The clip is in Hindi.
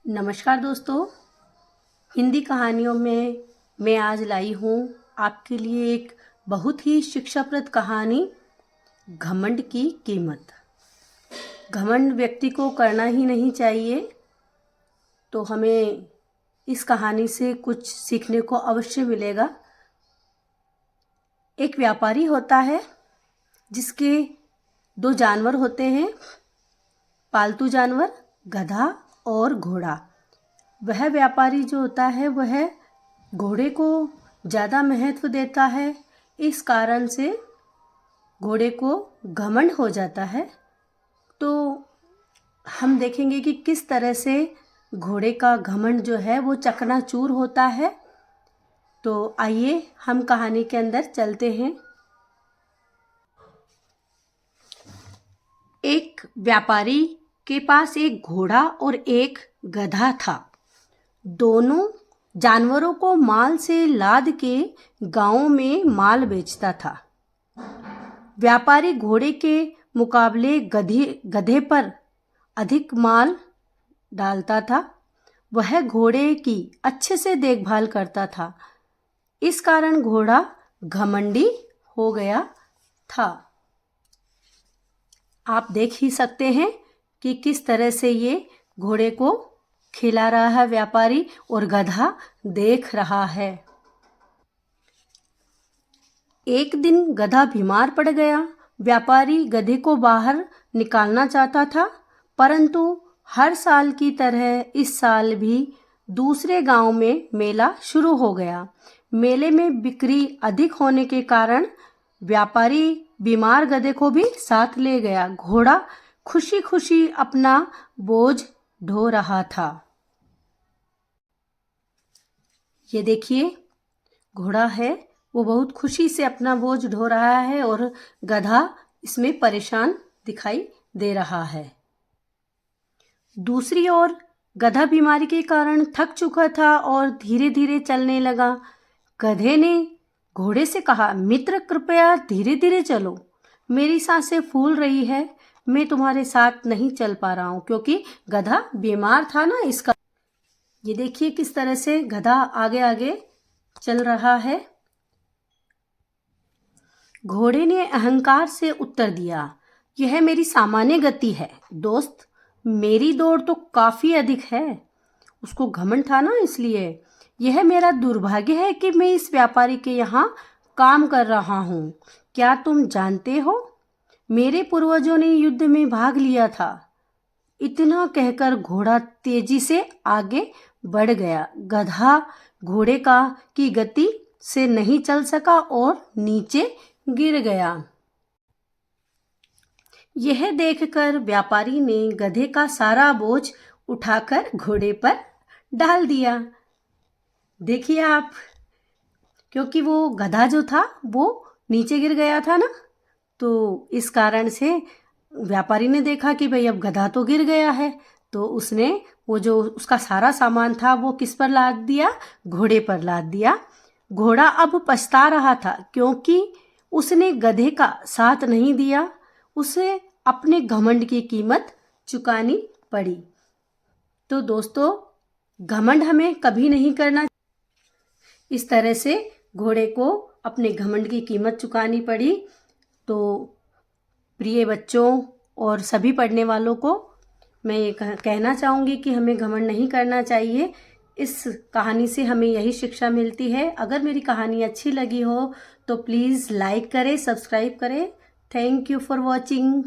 नमस्कार दोस्तों, हिंदी कहानियों में मैं आज लाई हूँ आपके लिए एक बहुत ही शिक्षाप्रद कहानी, घमंड की कीमत। घमंड व्यक्ति को करना ही नहीं चाहिए, तो हमें इस कहानी से कुछ सीखने को अवश्य मिलेगा। एक व्यापारी होता है जिसके दो जानवर होते हैं, पालतू जानवर, गधा और घोड़ा। वह व्यापारी जो होता है वह घोड़े को ज़्यादा महत्व देता है। इस कारण से घोड़े को घमंड हो जाता है। तो हम देखेंगे कि किस तरह से घोड़े का घमंड जो है वो चकनाचूर होता है। तो आइए हम कहानी के अंदर चलते हैं। एक व्यापारी के पास एक घोड़ा और एक गधा था। दोनों जानवरों को माल से लाद के गांव में माल बेचता था। व्यापारी घोड़े के मुकाबले गधे पर अधिक माल डालता था। वह घोड़े की अच्छे से देखभाल करता था। इस कारण घोड़ा घमंडी हो गया था। आप देख ही सकते हैं कि किस तरह से ये घोड़े को खिला रहा है व्यापारी और गधा देख रहा है। एक दिन गधा बीमार पड़ गया। व्यापारी गधे को बाहर निकालना चाहता था, परंतु हर साल की तरह इस साल भी दूसरे गांव में मेला शुरू हो गया। मेले में बिक्री अधिक होने के कारण व्यापारी बीमार गधे को भी साथ ले गया। घोड़ा खुशी खुशी अपना बोझ ढो रहा था। ये देखिए, घोड़ा है वो बहुत खुशी से अपना बोझ ढो रहा है और गधा इसमें परेशान दिखाई दे रहा है। दूसरी ओर गधा बीमारी के कारण थक चुका था और धीरे धीरे चलने लगा। गधे ने घोड़े से कहा, मित्र कृपया धीरे धीरे चलो, मेरी सांसें फूल रही है, मैं तुम्हारे साथ नहीं चल पा रहा हूँ, क्योंकि गधा बीमार था ना इसका। ये देखिए किस तरह से गधा आगे आगे चल रहा है। घोड़े ने अहंकार से उत्तर दिया, यह मेरी सामान्य गति है दोस्त, मेरी दौड़ तो काफी अधिक है। उसको घमंड था ना, इसलिए। यह मेरा दुर्भाग्य है कि मैं इस व्यापारी के यहाँ काम कर रहा हूँ। क्या तुम जानते हो, मेरे पूर्वजों ने युद्ध में भाग लिया था। इतना कहकर घोड़ा तेजी से आगे बढ़ गया। गधा घोड़े की गति से नहीं चल सका और नीचे गिर गया। यह देखकर व्यापारी ने गधे का सारा बोझ उठाकर घोड़े पर डाल दिया। देखिए आप, क्योंकि वो गधा जो था वो नीचे गिर गया था ना, तो इस कारण से व्यापारी ने देखा कि भाई अब गधा तो गिर गया है, तो उसने वो जो उसका सारा सामान था वो किस पर लाद दिया, घोड़े पर लाद दिया। घोड़ा अब पछता रहा था क्योंकि उसने गधे का साथ नहीं दिया। उसे अपने घमंड की कीमत चुकानी पड़ी। तो दोस्तों, घमंड हमें कभी नहीं करना। इस तरह से घोड़े को अपने घमंड की कीमत चुकानी पड़ी। तो प्रिय बच्चों और सभी पढ़ने वालों को मैं ये कहना चाहूँगी कि हमें घमंड नहीं करना चाहिए। इस कहानी से हमें यही शिक्षा मिलती है। अगर मेरी कहानी अच्छी लगी हो तो प्लीज़ लाइक करें, सब्सक्राइब करें। Thank you for watching.